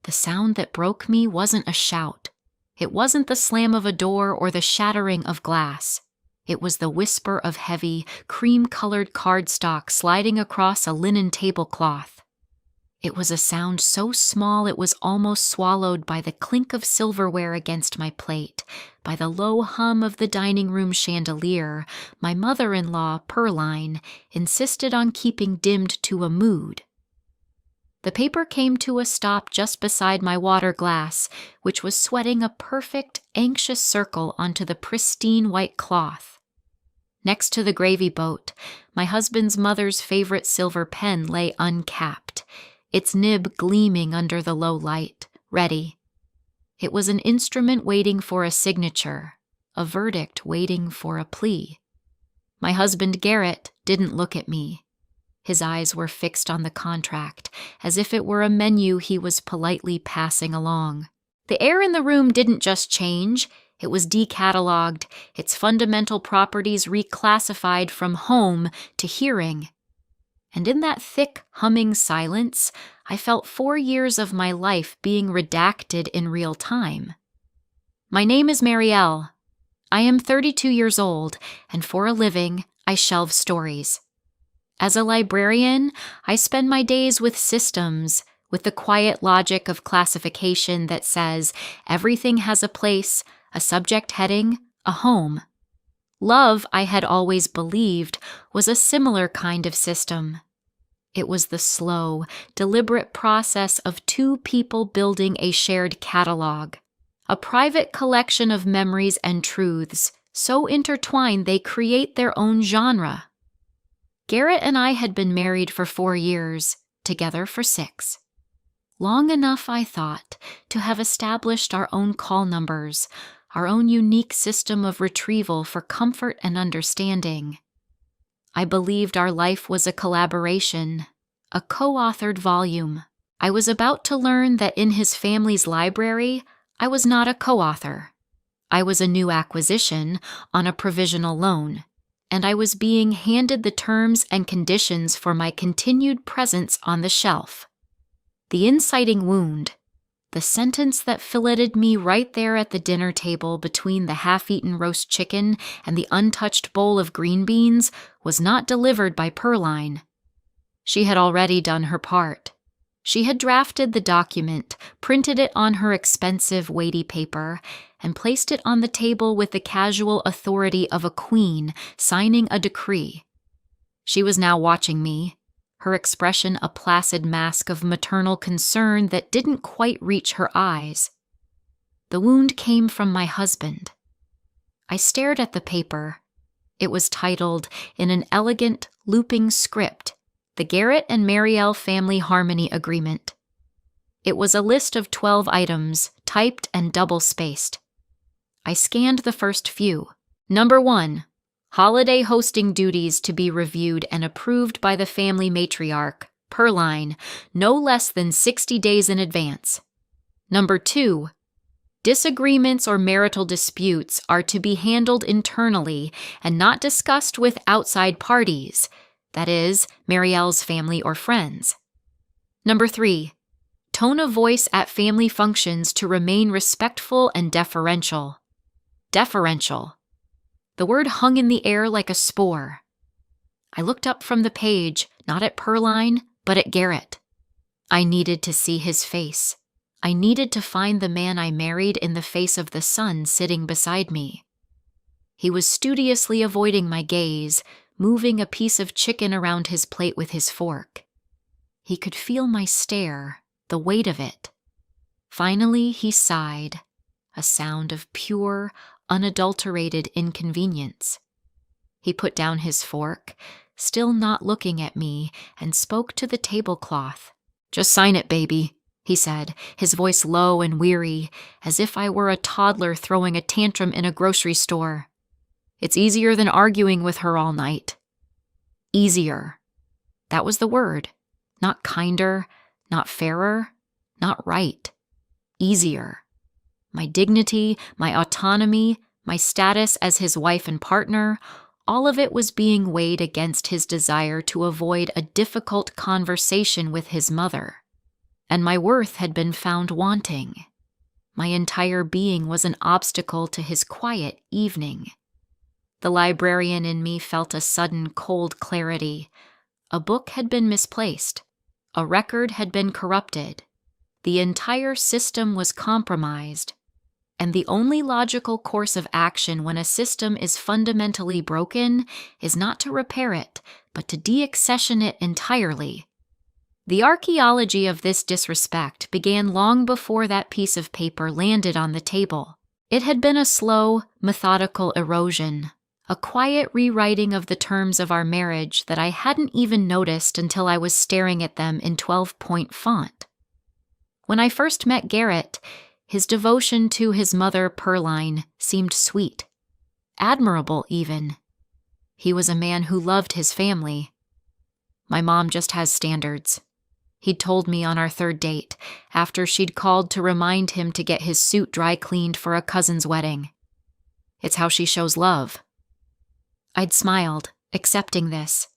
The sound that broke me wasn't a shout. It wasn't the slam of a door or the shattering of glass. It was the whisper of heavy, cream-colored cardstock sliding across a linen tablecloth. It was a sound so small it was almost swallowed by the clink of silverware against my plate, by the low hum of the dining room chandelier my mother-in-law, Pearline, insisted on keeping dimmed to a mood. The paper came to a stop just beside my water glass, which was sweating a perfect, anxious circle onto the pristine white cloth. Next to the gravy boat, my husband's mother's favorite silver pen lay uncapped, its nib gleaming under the low light, ready. It was an instrument waiting for a signature, a verdict waiting for a plea. My husband, Garrett, didn't look at me. His eyes were fixed on the contract, as if it were a menu he was politely passing along. The air in the room didn't just change, it was decatalogued, its fundamental properties reclassified from home to hearing. And in that thick, humming silence, I felt 4 years of my life being redacted in real time. My name is Marielle. I am 32 years old, and for a living, I shelve stories. As a librarian, I spend my days with systems, with the quiet logic of classification that says everything has a place, a subject heading, a home. Love, I had always believed, was a similar kind of system. It was the slow, deliberate process of two people building a shared catalog, a private collection of memories and truths, so intertwined they create their own genre. Garrett and I had been married for 4 years, together for 6. Long enough, I thought, to have established our own call numbers, our own unique system of retrieval for comfort and understanding. I believed our life was a collaboration, a co-authored volume. I was about to learn that in his family's library, I was not a co-author. I was a new acquisition on a provisional loan, and I was being handed the terms and conditions for my continued presence on the shelf. The inciting wound, the sentence that filleted me right there at the dinner table between the half-eaten roast chicken and the untouched bowl of green beans, was not delivered by Pearline. She had already done her part. She had drafted the document, printed it on her expensive, weighty paper, and placed it on the table with the casual authority of a queen signing a decree. She was now watching me, her expression a placid mask of maternal concern that didn't quite reach her eyes. The wound came from my husband. I stared at the paper. It was titled, in an elegant, looping script, The Garrett and Marielle Family Harmony Agreement. It was a list of 12 items, typed and double-spaced. I scanned the first few. Number 1. Holiday hosting duties to be reviewed and approved by the family matriarch, Pearline, no less than 60 days in advance. Number 2. Disagreements or marital disputes are to be handled internally and not discussed with outside parties, that is, Marielle's family or friends. Number 3. Tone of voice at family functions to remain respectful and deferential. Deferential. The word hung in the air like a spore. I looked up from the page, not at Pearline, but at Garrett. I needed to see his face. I needed to find the man I married in the face of the son sitting beside me. He was studiously avoiding my gaze, moving a piece of chicken around his plate with his fork. He could feel my stare, the weight of it. Finally, he sighed, a sound of pure, unadulterated inconvenience. He put down his fork, still not looking at me, and spoke to the tablecloth. "Just sign it, baby," he said, his voice low and weary, as if I were a toddler throwing a tantrum in a grocery store. "It's easier than arguing with her all night." Easier. That was the word. Not kinder, not fairer, not right. Easier. My dignity, my autonomy, my status as his wife and partner, all of it was being weighed against his desire to avoid a difficult conversation with his mother. and my worth had been found wanting. My entire being was an obstacle to his quiet evening. The librarian in me felt a sudden cold clarity. A book had been misplaced. A record had been corrupted. The entire system was compromised. And the only logical course of action when a system is fundamentally broken is not to repair it, but to deaccession it entirely. The archaeology of this disrespect began long before that piece of paper landed on the table. It had been a slow, methodical erosion, a quiet rewriting of the terms of our marriage that I hadn't even noticed until I was staring at them in 12-point font. When I first met Garrett, his devotion to his mother, Pearline, seemed sweet, admirable even. He was a man who loved his family. My mom just has standards. He'd told me on our third date, after she'd called to remind him to get his suit dry cleaned for a cousin's wedding. It's how she shows love. I'd smiled, accepting this.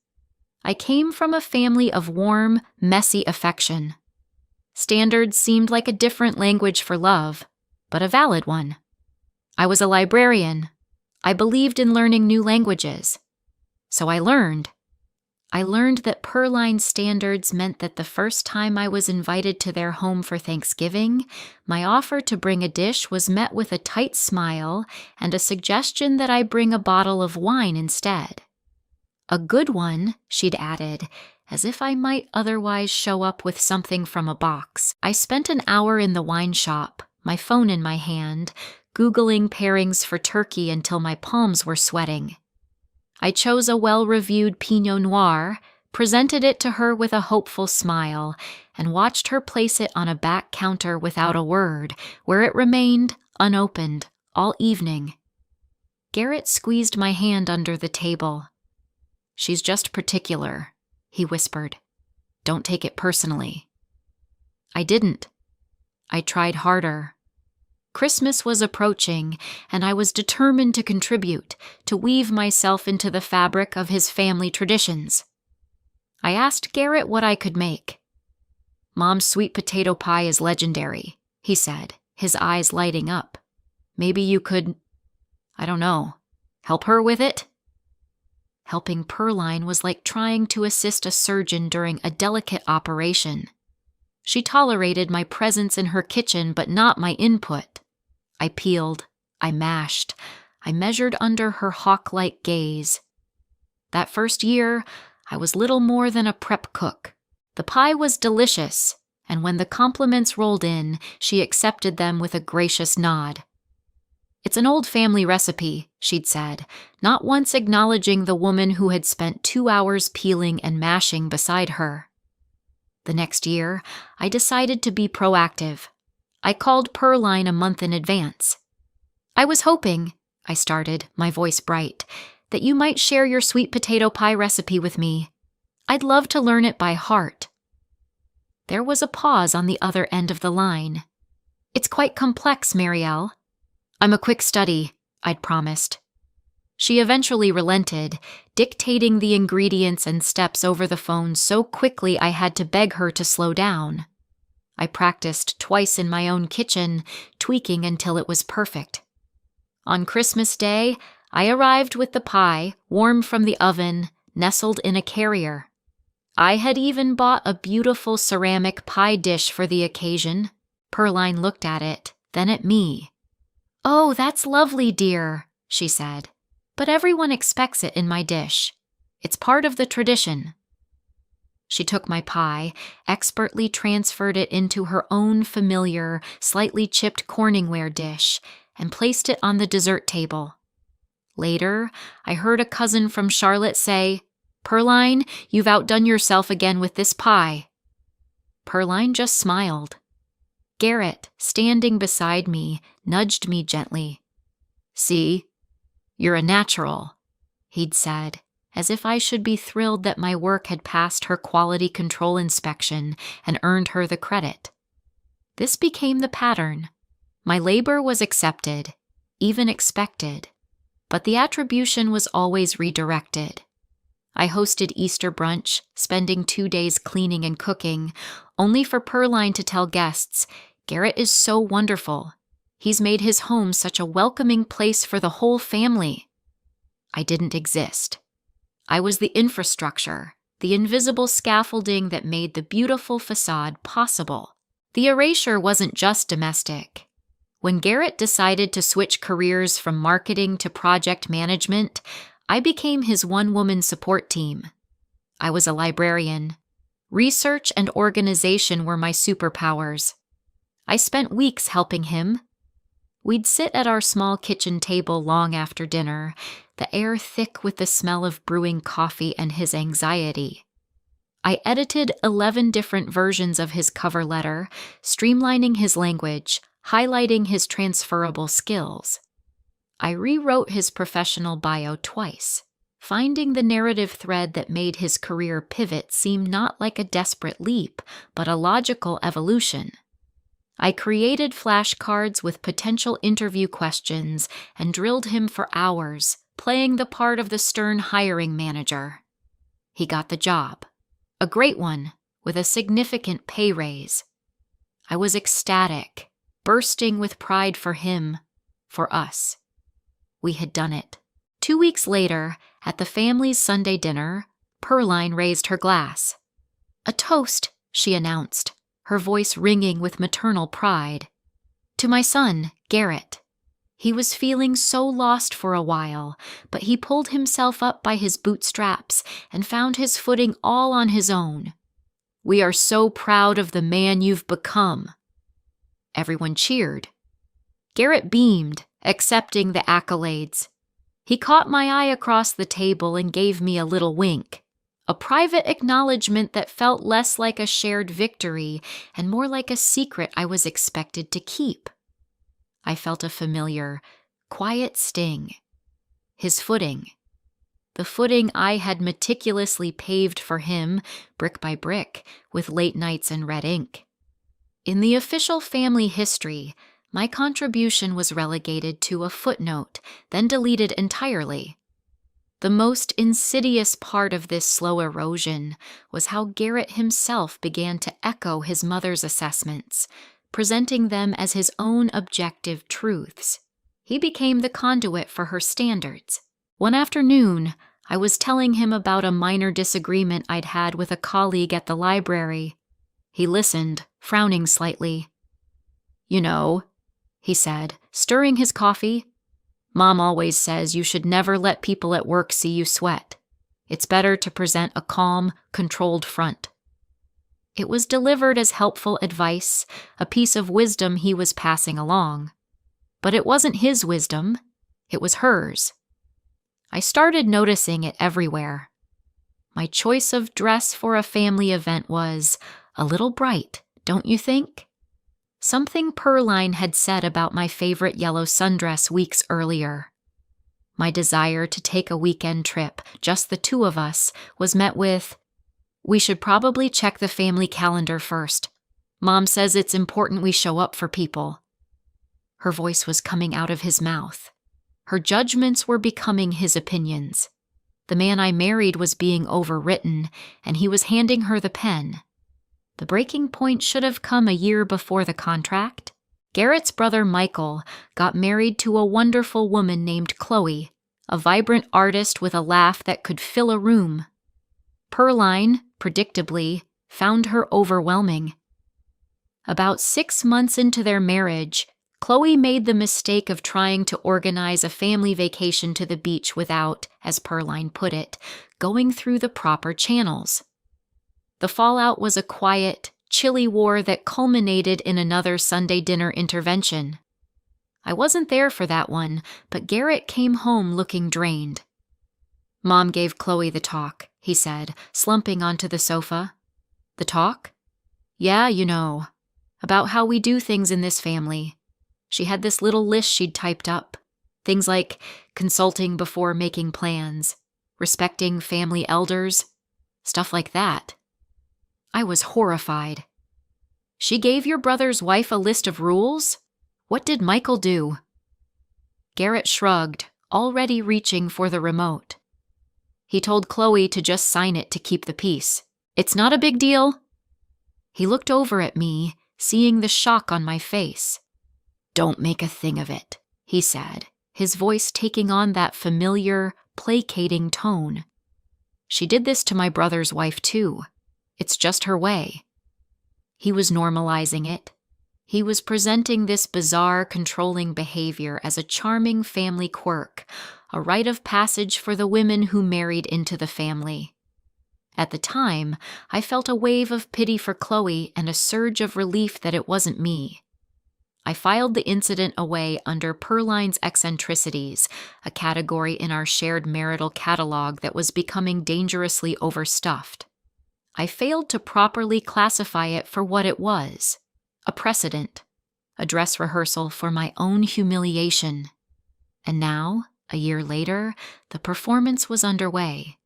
I came from a family of warm, messy affection. Standards seemed like a different language for love, but a valid one. I was a librarian. I believed in learning new languages. So I learned. I learned that Pearline standards meant that the first time I was invited to their home for Thanksgiving, my offer to bring a dish was met with a tight smile and a suggestion that I bring a bottle of wine instead. A good one, she'd added, as if I might otherwise show up with something from a box. I spent an hour in the wine shop, my phone in my hand, Googling pairings for turkey until my palms were sweating. I chose a well-reviewed Pinot Noir, presented it to her with a hopeful smile, and watched her place it on a back counter without a word, where it remained unopened all evening. Garrett squeezed my hand under the table. "She's just particular," he whispered. "Don't take it personally." I didn't. I tried harder. Christmas was approaching, and I was determined to contribute, to weave myself into the fabric of his family traditions. I asked Garrett what I could make. "Mom's sweet potato pie is legendary," he said, his eyes lighting up. "Maybe you could, I don't know, help her with it?" Helping Pearline was like trying to assist a surgeon during a delicate operation. She tolerated my presence in her kitchen, but not my input. I peeled, I mashed, I measured under her hawk-like gaze. That first year, I was little more than a prep cook. The pie was delicious, and when the compliments rolled in, she accepted them with a gracious nod. "It's an old family recipe," she'd said, not once acknowledging the woman who had spent 2 hours peeling and mashing beside her. The next year, I decided to be proactive. I called Pearline a month in advance. "I was hoping," I started, my voice bright, "that you might share your sweet potato pie recipe with me. I'd love to learn it by heart." There was a pause on the other end of the line. "It's quite complex, Marielle." "I'm a quick study," I'd promised. She eventually relented, dictating the ingredients and steps over the phone so quickly I had to beg her to slow down. I practiced twice in my own kitchen, tweaking until it was perfect. On Christmas Day, I arrived with the pie, warm from the oven, nestled in a carrier. I had even bought a beautiful ceramic pie dish for the occasion. Pearline looked at it, then at me. "Oh, that's lovely, dear," she said. "But everyone expects it in my dish. It's part of the tradition." She took my pie, expertly transferred it into her own familiar, slightly chipped Corningware dish, and placed it on the dessert table. Later, I heard a cousin from Charlotte say, "Pearline, you've outdone yourself again with this pie." Pearline just smiled. Garrett, standing beside me, nudged me gently. "See? You're a natural," he'd said, as if I should be thrilled that my work had passed her quality control inspection and earned her the credit. This became the pattern. My labor was accepted, even expected, but the attribution was always redirected. I hosted Easter brunch, spending 2 days cleaning and cooking, only for Pearline to tell guests, "Garrett is so wonderful. He's made his home such a welcoming place for the whole family." I didn't exist. I was the infrastructure, the invisible scaffolding that made the beautiful facade possible. The erasure wasn't just domestic. When Garrett decided to switch careers from marketing to project management, I became his one-woman support team. I was a librarian. Research and organization were my superpowers. I spent weeks helping him. We'd sit at our small kitchen table long after dinner, the air thick with the smell of brewing coffee and his anxiety. I edited 11 different versions of his cover letter, streamlining his language, highlighting his transferable skills. I rewrote his professional bio twice, finding the narrative thread that made his career pivot seem not like a desperate leap, but a logical evolution. I created flashcards with potential interview questions and drilled him for hours, playing the part of the stern hiring manager. He got the job, a great one, with a significant pay raise. I was ecstatic, bursting with pride for him, for us. We had done it. 2 weeks later, at the family's Sunday dinner, Pearline raised her glass. "A toast," she announced, her voice ringing with maternal pride. "To my son, Garrett. He was feeling so lost for a while, but he pulled himself up by his bootstraps and found his footing all on his own. We are so proud of the man you've become." Everyone cheered. Garrett beamed, accepting the accolades. He caught my eye across the table and gave me a little wink, a private acknowledgement that felt less like a shared victory and more like a secret I was expected to keep. I felt a familiar, quiet sting. His footing. The footing I had meticulously paved for him, brick by brick, with late nights and red ink. In the official family history, my contribution was relegated to a footnote, then deleted entirely. The most insidious part of this slow erosion was how Garrett himself began to echo his mother's assessments, presenting them as his own objective truths. He became the conduit for her standards. One afternoon, I was telling him about a minor disagreement I'd had with a colleague at the library. He listened, frowning slightly. "You know," he said, stirring his coffee, "Mom always says you should never let people at work see you sweat. It's better to present a calm, controlled front." It was delivered as helpful advice, a piece of wisdom he was passing along. But it wasn't his wisdom, it was hers. I started noticing it everywhere. My choice of dress for a family event was a little bright, don't you think? Something Pearline had said about my favorite yellow sundress weeks earlier. My desire to take a weekend trip, just the two of us, was met with, "We should probably check the family calendar first. Mom says it's important we show up for people." Her voice was coming out of his mouth. Her judgments were becoming his opinions. The man I married was being overwritten, and he was handing her the pen. The breaking point should have come a year before the contract. Garrett's brother Michael got married to a wonderful woman named Chloe, a vibrant artist with a laugh that could fill a room. Pearline, predictably, found her overwhelming. About 6 months into their marriage, Chloe made the mistake of trying to organize a family vacation to the beach without, as Pearline put it, going through the proper channels. The fallout was a quiet, chilly war that culminated in another Sunday dinner intervention. I wasn't there for that one, but Garrett came home looking drained. "Mom gave Chloe the talk," he said, slumping onto the sofa. "The talk?" "Yeah, you know, about how we do things in this family. She had this little list she'd typed up. Things like consulting before making plans, respecting family elders, stuff like that." I was horrified. "She gave your brother's wife a list of rules? What did Michael do?" Garrett shrugged, already reaching for the remote. He told Chloe to just sign it to keep the peace. It's not a big deal. He looked over at me, seeing the shock on my face. Don't make a thing of it, he said, his voice taking on that familiar, placating tone. She did this to my brother's wife too. It's just her way. He was normalizing it. He was presenting this bizarre, controlling behavior as a charming family quirk, a rite of passage for the women who married into the family. At the time, I felt a wave of pity for Chloe and a surge of relief that it wasn't me. I filed the incident away under Pearline's eccentricities, a category in our shared marital catalog that was becoming dangerously overstuffed. I failed to properly classify it for what it was, a precedent, a dress rehearsal for my own humiliation. And now, a year later, the performance was underway.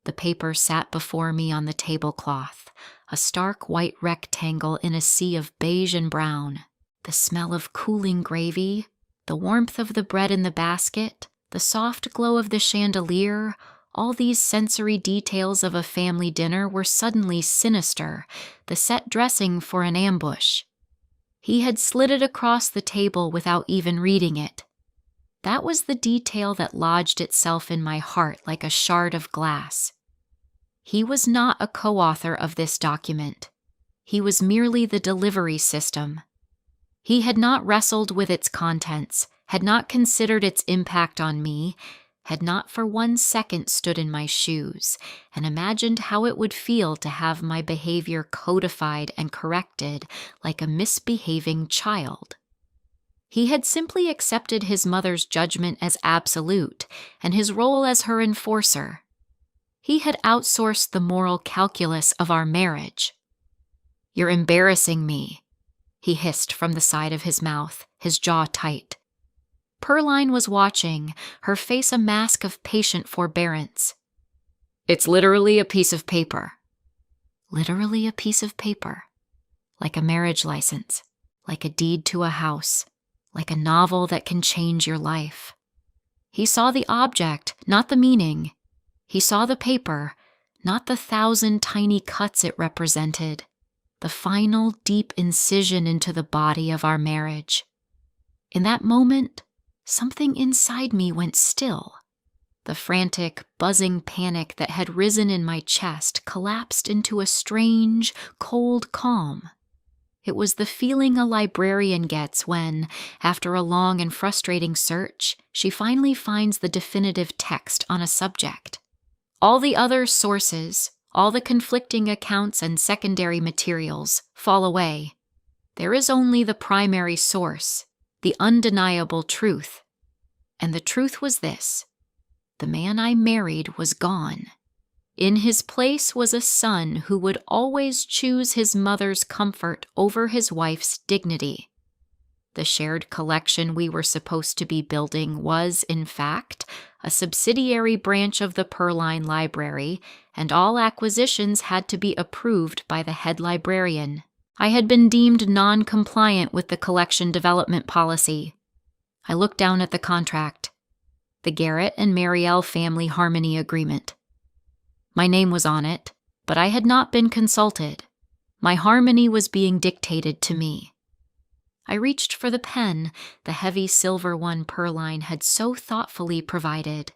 The paper sat before me on the tablecloth, a stark white rectangle in a sea of beige and brown. The smell of cooling gravy, the warmth of the bread in the basket, the soft glow of the chandelier, all these sensory details of a family dinner were suddenly sinister, the set dressing for an ambush. He had slid it across the table without even reading it. That was the detail that lodged itself in my heart like a shard of glass. He was not a co-author of this document. He was merely the delivery system. He had not wrestled with its contents, had not considered its impact on me, had not for 1 second stood in my shoes and imagined how it would feel to have my behavior codified and corrected like a misbehaving child. He had simply accepted his mother's judgment as absolute and his role as her enforcer. He had outsourced the moral calculus of our marriage. "You're embarrassing me," he hissed from the side of his mouth, his jaw tight. Pearline was watching, her face a mask of patient forbearance. "It's literally a piece of paper." Literally a piece of paper. Like a marriage license, like a deed to a house, like a novel that can change your life. He saw the object, not the meaning. He saw the paper, not the 1,000 tiny cuts it represented. The final deep incision into the body of our marriage. In that moment, something inside me went still. The frantic, buzzing panic that had risen in my chest collapsed into a strange, cold calm. It was the feeling a librarian gets when, after a long and frustrating search, she finally finds the definitive text on a subject. All the other sources, all the conflicting accounts and secondary materials fall away. There is only the primary source, the undeniable truth. And the truth was this: the man I married was gone. In his place was a son who would always choose his mother's comfort over his wife's dignity. The shared collection we were supposed to be building was, in fact, a subsidiary branch of the Pearline Library, and all acquisitions had to be approved by the head librarian. I had been deemed non-compliant with the collection development policy. I looked down at the contract. The Garrett and Marielle family harmony agreement. My name was on it, but I had not been consulted. My harmony was being dictated to me. I reached for the pen, the heavy silver one Pearline had so thoughtfully provided.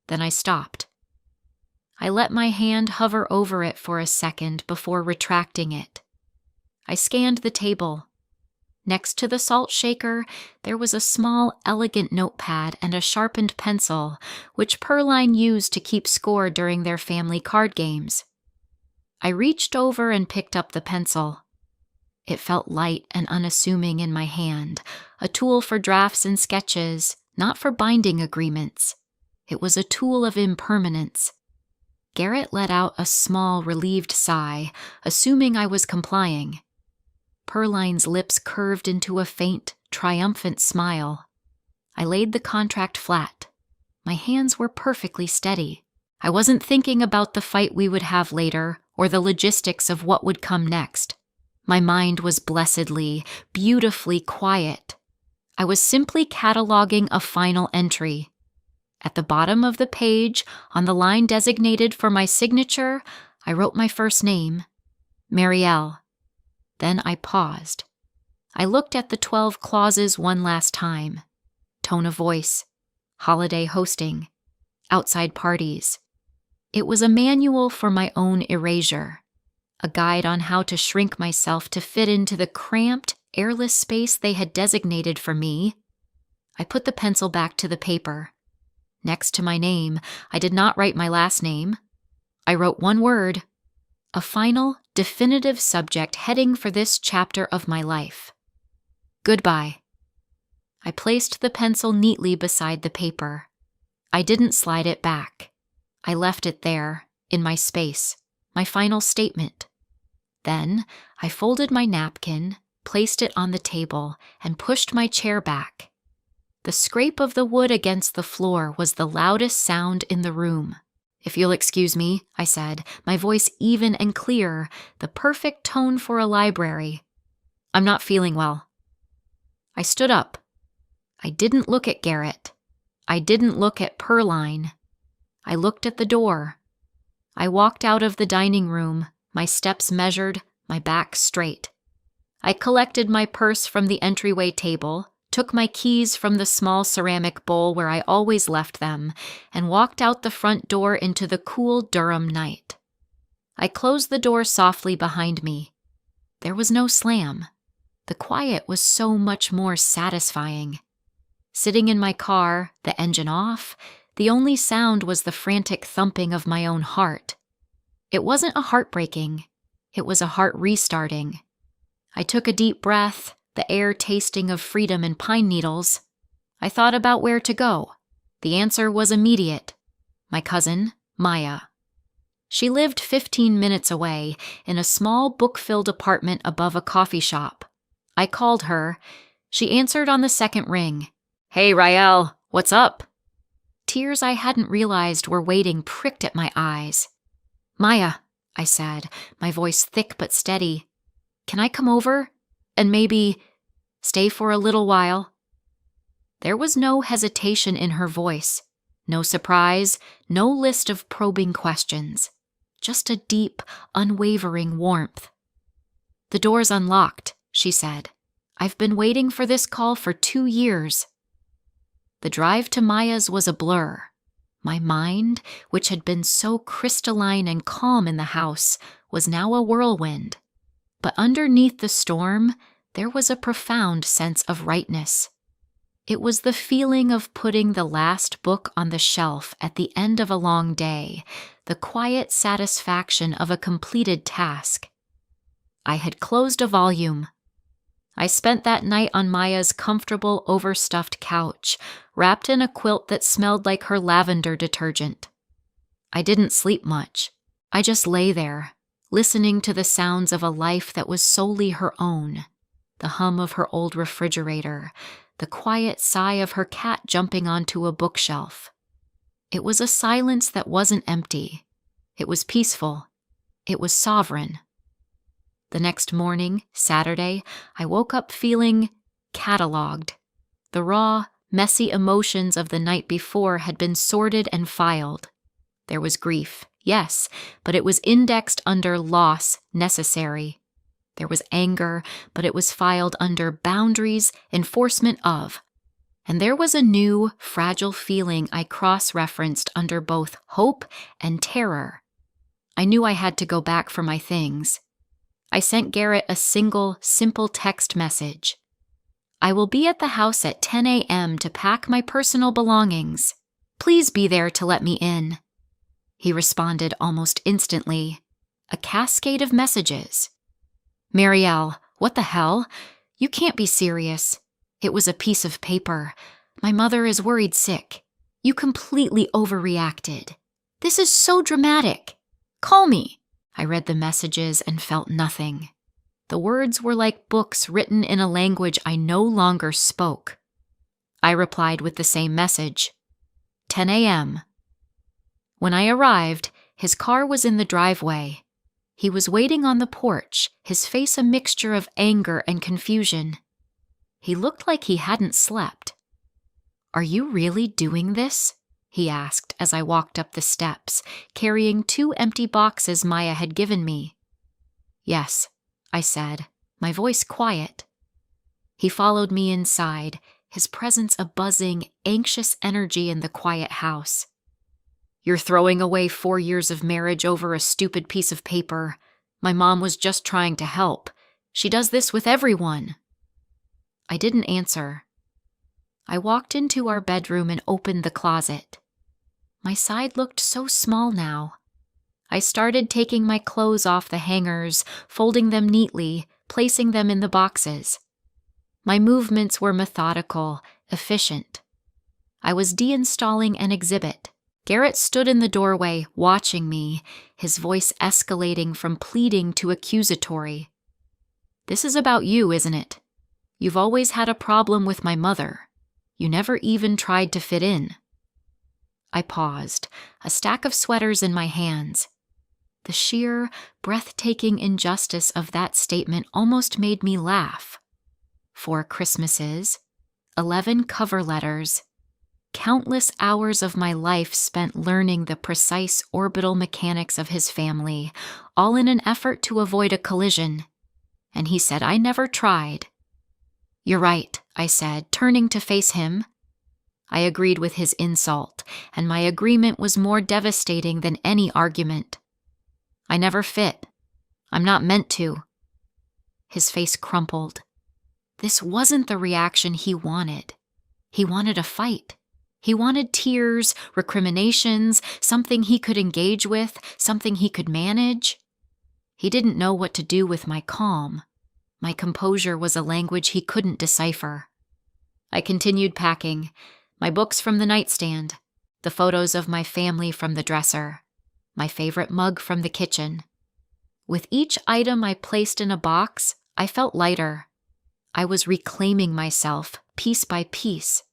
Then I stopped. I let my hand hover over it for a second before retracting it. I scanned the table. Next to the salt shaker, there was a small, elegant notepad and a sharpened pencil, which Pearline used to keep score during their family card games. I reached over and picked up the pencil. It felt light and unassuming in my hand, a tool for drafts and sketches, not for binding agreements. It was a tool of impermanence. Garrett let out a small, relieved sigh, assuming I was complying. Pearline's lips curved into a faint, triumphant smile. I laid the contract flat. My hands were perfectly steady. I wasn't thinking about the fight we would have later or the logistics of what would come next. My mind was blessedly, beautifully quiet. I was simply cataloging a final entry. At the bottom of the page, on the line designated for my signature, I wrote my first name, Marielle. Then I paused. I looked at the 12 clauses one last time. Tone of voice, holiday hosting, outside parties. It was a manual for my own erasure, a guide on how to shrink myself to fit into the cramped, airless space they had designated for me. I put the pencil back to the paper. Next to my name, I did not write my last name. I wrote one word, a final, definitive subject heading for this chapter of my life. GoodBuy. I placed the pencil neatly beside the paper. I didn't slide it back. I left it there, in my space, my final statement. Then I folded my napkin, placed it on the table, and pushed my chair back. The scrape of the wood against the floor was the loudest sound in the room. "If you'll excuse me," I said, my voice even and clear, the perfect tone for a library. "I'm not feeling well." I stood up. I didn't look at Garrett. I didn't look at Pearline. I looked at the door. I walked out of the dining room, my steps measured, my back straight. I collected my purse from the entryway table, took my keys from the small ceramic bowl where I always left them, and walked out the front door into the cool Durham night. I closed the door softly behind me. There was no slam. The quiet was so much more satisfying. Sitting in my car, the engine off, the only sound was the frantic thumping of my own heart. It wasn't a heartbreaking. It was a heart restarting. I took a deep breath, the air tasting of freedom and pine needles. I thought about where to go. The answer was immediate. My cousin, Maya. She lived 15 minutes away, in a small book-filled apartment above a coffee shop. I called her. She answered on the second ring. "Hey, Marielle, what's up?" Tears I hadn't realized were waiting pricked at my eyes. "Maya," I said, my voice thick but steady. "Can I come over? And maybe stay for a little while?" There was no hesitation in her voice, no surprise, no list of probing questions, just a deep, unwavering warmth. "The door's unlocked," she said. "I've been waiting for this call for 2 years." The drive to Maya's was a blur. My mind, which had been so crystalline and calm in the house, was now a whirlwind. But underneath the storm, there was a profound sense of rightness. It was the feeling of putting the last book on the shelf at the end of a long day, the quiet satisfaction of a completed task. I had closed a volume. I spent that night on Maya's comfortable, overstuffed couch, wrapped in a quilt that smelled like her lavender detergent. I didn't sleep much. I just lay there, listening to the sounds of a life that was solely her own, the hum of her old refrigerator, the quiet sigh of her cat jumping onto a bookshelf. It was a silence that wasn't empty. It was peaceful. It was sovereign. The next morning, Saturday, I woke up feeling cataloged. The raw, messy emotions of the night before had been sorted and filed. There was grief, yes, but it was indexed under loss necessary. There was anger, but it was filed under boundaries, enforcement of. And there was a new, fragile feeling I cross-referenced under both hope and terror. I knew I had to go back for my things. I sent Garrett a single, simple text message. "I will be at the house at 10 a.m. to pack my personal belongings. Please be there to let me in." He responded almost instantly. A cascade of messages. "Marielle, what the hell? You can't be serious. It was a piece of paper. My mother is worried sick. You completely overreacted. This is so dramatic. Call me." I read the messages and felt nothing. The words were like books written in a language I no longer spoke. I replied with the same message. 10 a.m. When I arrived, his car was in the driveway. He was waiting on the porch, his face a mixture of anger and confusion. He looked like he hadn't slept. "Are you really doing this?" he asked as I walked up the steps, carrying 2 empty boxes Maya had given me. Yes, I said, my voice quiet. He followed me inside, his presence a buzzing, anxious energy in the quiet house. You're throwing away 4 years of marriage over a stupid piece of paper. My mom was just trying to help. She does this with everyone. I didn't answer. I walked into our bedroom and opened the closet. My side looked so small now. I started taking my clothes off the hangers, folding them neatly, placing them in the boxes. My movements were methodical, efficient. I was deinstalling an exhibit. Garrett stood in the doorway, watching me, his voice escalating from pleading to accusatory. This is about you, isn't it? You've always had a problem with my mother. You never even tried to fit in. I paused, a stack of sweaters in my hands. The sheer, breathtaking injustice of that statement almost made me laugh. 4 Christmases, 11 cover letters, countless hours of my life spent learning the precise orbital mechanics of his family, all in an effort to avoid a collision. And he said I never tried. You're right, I said, turning to face him. I agreed with his insult, and my agreement was more devastating than any argument. I never fit. I'm not meant to. His face crumpled. This wasn't the reaction he wanted. He wanted a fight. He wanted tears, recriminations, something he could engage with, something he could manage. He didn't know what to do with my calm. My composure was a language he couldn't decipher. I continued packing, my books from the nightstand, the photos of my family from the dresser, my favorite mug from the kitchen. With each item I placed in a box, I felt lighter. I was reclaiming myself, piece by piece.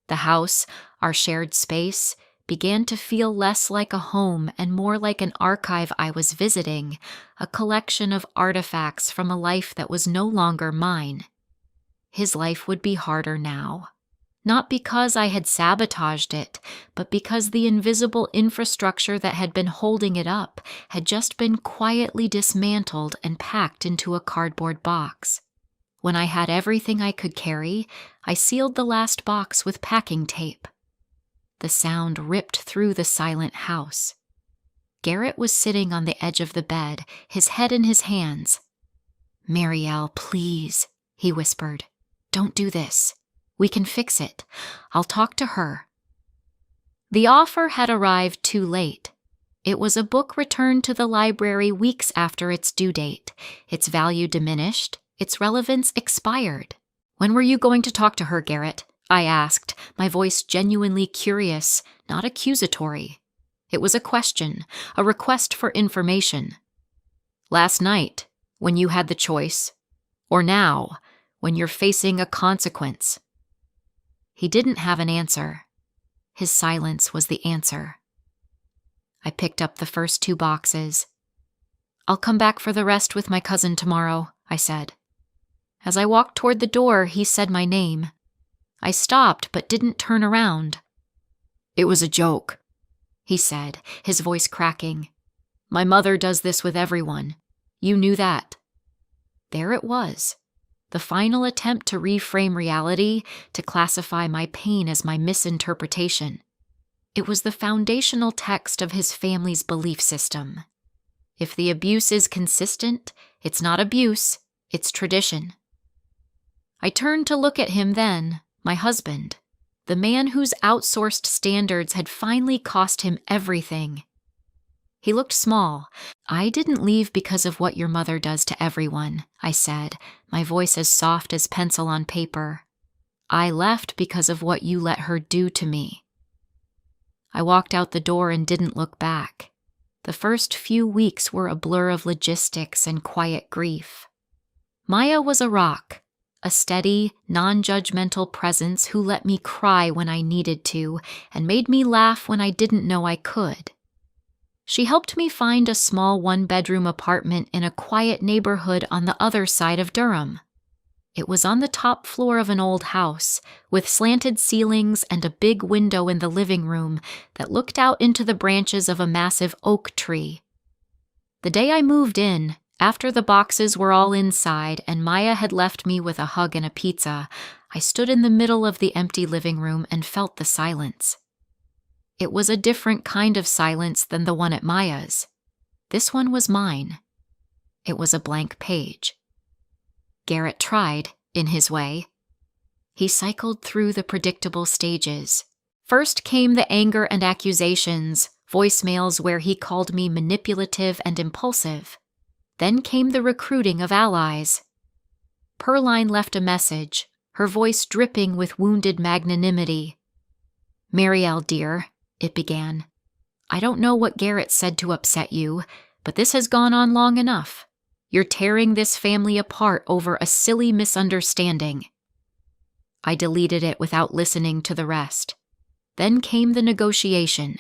The house, our shared space, began to feel less like a home and more like an archive I was visiting, a collection of artifacts from a life that was no longer mine. His life would be harder now. Not because I had sabotaged it, but because the invisible infrastructure that had been holding it up had just been quietly dismantled and packed into a cardboard box. When I had everything I could carry, I sealed the last box with packing tape. The sound ripped through the silent house. Garrett was sitting on the edge of the bed, his head in his hands. "Marielle, please," he whispered. "Don't do this. We can fix it. I'll talk to her." The offer had arrived too late. It was a book returned to the library weeks after its due date, its value diminished, its relevance expired. "When were you going to talk to her, Garrett?" I asked, my voice genuinely curious, not accusatory. It was a question, a request for information. "Last night, when you had the choice. Or now, when you're facing a consequence." He didn't have an answer. His silence was the answer. I picked up the first 2 boxes. "I'll come back for the rest with my cousin tomorrow," I said. As I walked toward the door, he said my name. I stopped but didn't turn around. "It was a joke," he said, his voice cracking. "My mother does this with everyone. You knew that." There it was, the final attempt to reframe reality, to classify my pain as my misinterpretation. It was the foundational text of his family's belief system. If the abuse is consistent, it's not abuse, it's tradition. I turned to look at him then, my husband, the man whose outsourced standards had finally cost him everything. He looked small. "I didn't leave because of what your mother does to everyone," I said, my voice as soft as pencil on paper. "I left because of what you let her do to me." I walked out the door and didn't look back. The first few weeks were a blur of logistics and quiet grief. Maya was a rock, a steady, non-judgmental presence who let me cry when I needed to and made me laugh when I didn't know I could. She helped me find a small 1-bedroom apartment in a quiet neighborhood on the other side of Durham. It was on the top floor of an old house, with slanted ceilings and a big window in the living room that looked out into the branches of a massive oak tree. The day I moved in, after the boxes were all inside and Maya had left me with a hug and a pizza, I stood in the middle of the empty living room and felt the silence. It was a different kind of silence than the one at Maya's. This one was mine. It was a blank page. Garrett tried, in his way. He cycled through the predictable stages. First came the anger and accusations, voicemails where he called me manipulative and impulsive. Then came the recruiting of allies. Pearline left a message, her voice dripping with wounded magnanimity. "Marielle, dear," it began. "I don't know what Garrett said to upset you, but this has gone on long enough. You're tearing this family apart over a silly misunderstanding." I deleted it without listening to the rest. Then came the negotiation.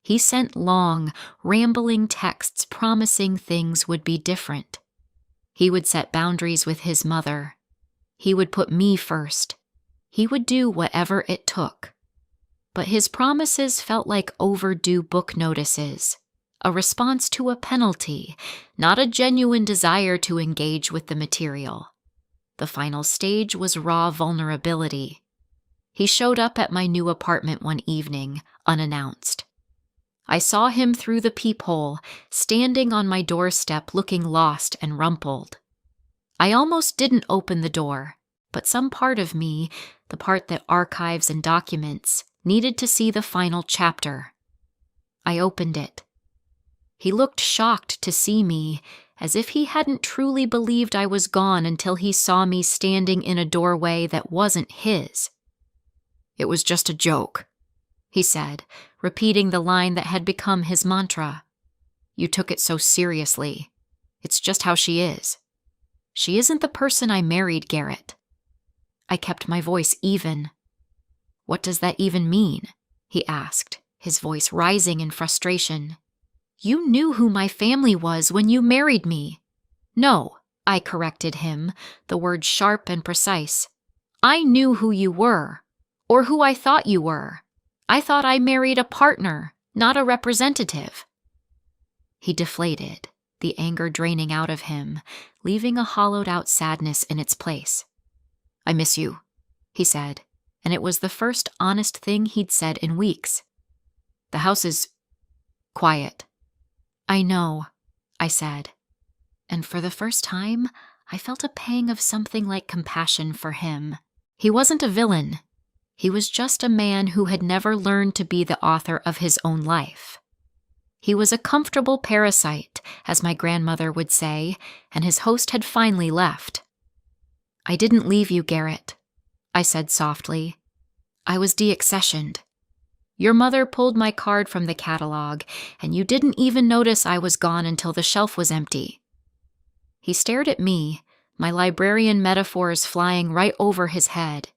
He sent long, rambling texts promising things would be different. He would set boundaries with his mother. He would put me first. He would do whatever it took. But his promises felt like overdue book notices, a response to a penalty, not a genuine desire to engage with the material. The final stage was raw vulnerability. He showed up at my new apartment one evening, unannounced. I saw him through the peephole, standing on my doorstep looking lost and rumpled. I almost didn't open the door, but some part of me, the part that archives and documents, needed to see the final chapter. I opened it. He looked shocked to see me, as if he hadn't truly believed I was gone until he saw me standing in a doorway that wasn't his. "It was just a joke," he said, repeating the line that had become his mantra. "You took it so seriously. It's just how she is. She isn't the person I married, Garrett." I kept my voice even. "What does that even mean?" he asked, his voice rising in frustration. "You knew who my family was when you married me." "No," I corrected him, the words sharp and precise. "I knew who you were, or who I thought you were. I thought I married a partner, not a representative." He deflated, the anger draining out of him, leaving a hollowed-out sadness in its place. "I miss you," he said, and it was the first honest thing he'd said in weeks. "The house is quiet." "I know," I said, and for the first time, I felt a pang of something like compassion for him. He wasn't a villain. He was just a man who had never learned to be the author of his own life. He was a comfortable parasite, as my grandmother would say, and his host had finally left. "I didn't leave you, Garrett," I said softly. "I was deaccessioned. Your mother pulled my card from the catalog, and you didn't even notice I was gone until the shelf was empty." He stared at me, my librarian metaphors flying right over his head.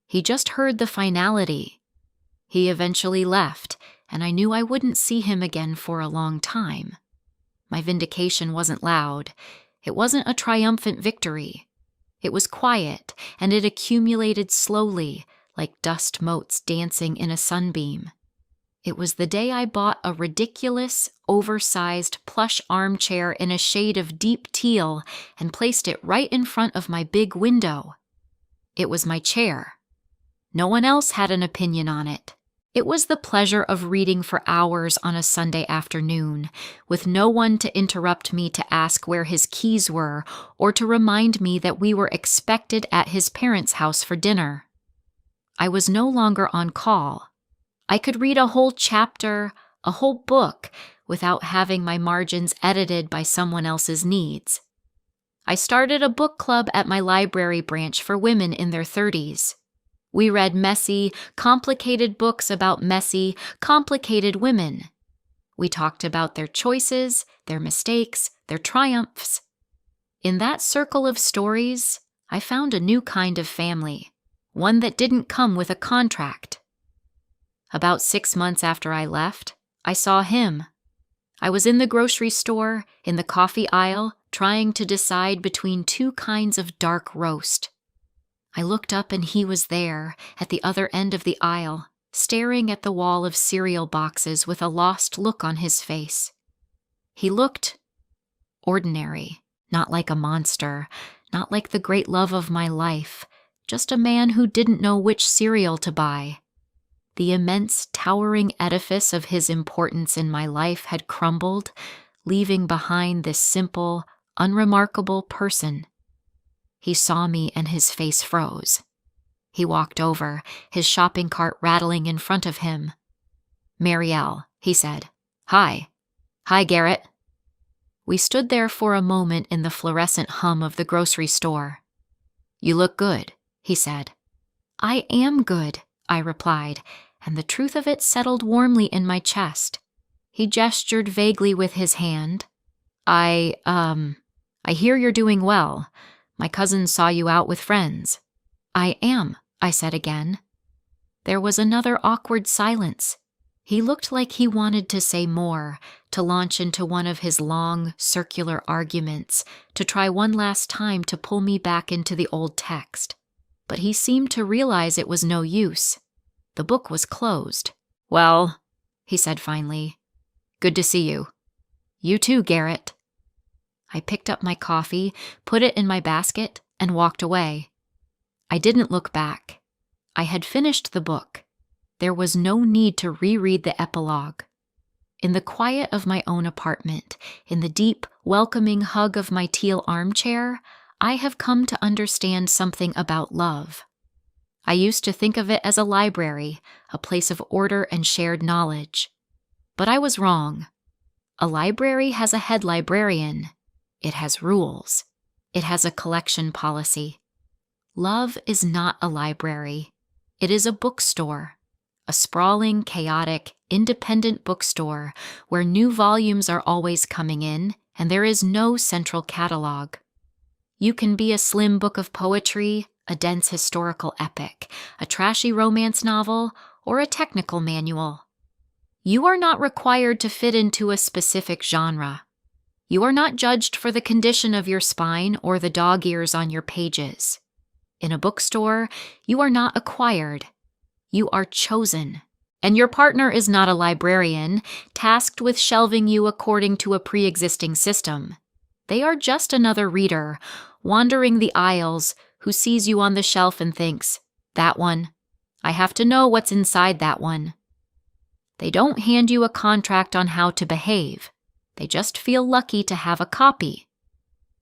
He just heard the finality. He eventually left, and I knew I wouldn't see him again for a long time. My vindication wasn't loud. It wasn't a triumphant victory. It was quiet, and it accumulated slowly, like dust motes dancing in a sunbeam. It was the day I bought a ridiculous, oversized plush armchair in a shade of deep teal and placed it right in front of my big window. It was my chair. No one else had an opinion on it. It was the pleasure of reading for hours on a Sunday afternoon, with no one to interrupt me to ask where his keys were or to remind me that we were expected at his parents' house for dinner. I was no longer on call. I could read a whole chapter, a whole book, without having my margins edited by someone else's needs. I started a book club at my library branch for women in their 30s. We read messy, complicated books about messy, complicated women. We talked about their choices, their mistakes, their triumphs. In that circle of stories, I found a new kind of family, one that didn't come with a contract. About 6 months after I left, I saw him. I was in the grocery store, in the coffee aisle, trying to decide between two kinds of dark roast. I looked up and he was there, at the other end of the aisle, staring at the wall of cereal boxes with a lost look on his face. He looked ordinary, not like a monster, not like the great love of my life, just a man who didn't know which cereal to buy. The immense, towering edifice of his importance in my life had crumbled, leaving behind this simple, unremarkable person. He saw me and his face froze. He walked over, his shopping cart rattling in front of him. "Marielle," he said. "Hi. Hi, Garrett." We stood there for a moment in the fluorescent hum of the grocery store. "You look good," he said. "I am good," I replied, and the truth of it settled warmly in my chest. He gestured vaguely with his hand. I hear you're doing well. My cousin saw you out with friends." "I am," I said again. There was another awkward silence. He looked like he wanted to say more, to launch into one of his long, circular arguments, to try one last time to pull me back into the old text. But he seemed to realize it was no use. The book was closed. "Well," he said finally, "good to see you." "You too, Garrett." I picked up my coffee, put it in my basket, and walked away. I didn't look back. I had finished the book. There was no need to reread the epilogue. In the quiet of my own apartment, in the deep, welcoming hug of my teal armchair, I have come to understand something about love. I used to think of it as a library, a place of order and shared knowledge. But I was wrong. A library has a head librarian. It has rules. It has a collection policy. Love is not a library. It is a bookstore. A sprawling, chaotic, independent bookstore where new volumes are always coming in and there is no central catalog. You can be a slim book of poetry, a dense historical epic, a trashy romance novel, or a technical manual. You are not required to fit into a specific genre. You are not judged for the condition of your spine or the dog ears on your pages. In a bookstore, you are not acquired. You are chosen. And your partner is not a librarian, tasked with shelving you according to a pre-existing system. They are just another reader, wandering the aisles, who sees you on the shelf and thinks, "That one. I have to know what's inside that one." They don't hand you a contract on how to behave. They just feel lucky to have a copy.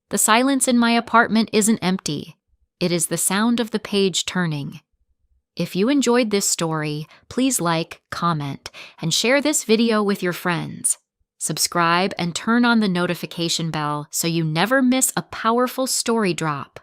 The silence in my apartment isn't empty. It is the sound of the page turning. If you enjoyed this story, please like, comment, and share this video with your friends. Subscribe and turn on the notification bell so you never miss a powerful story drop.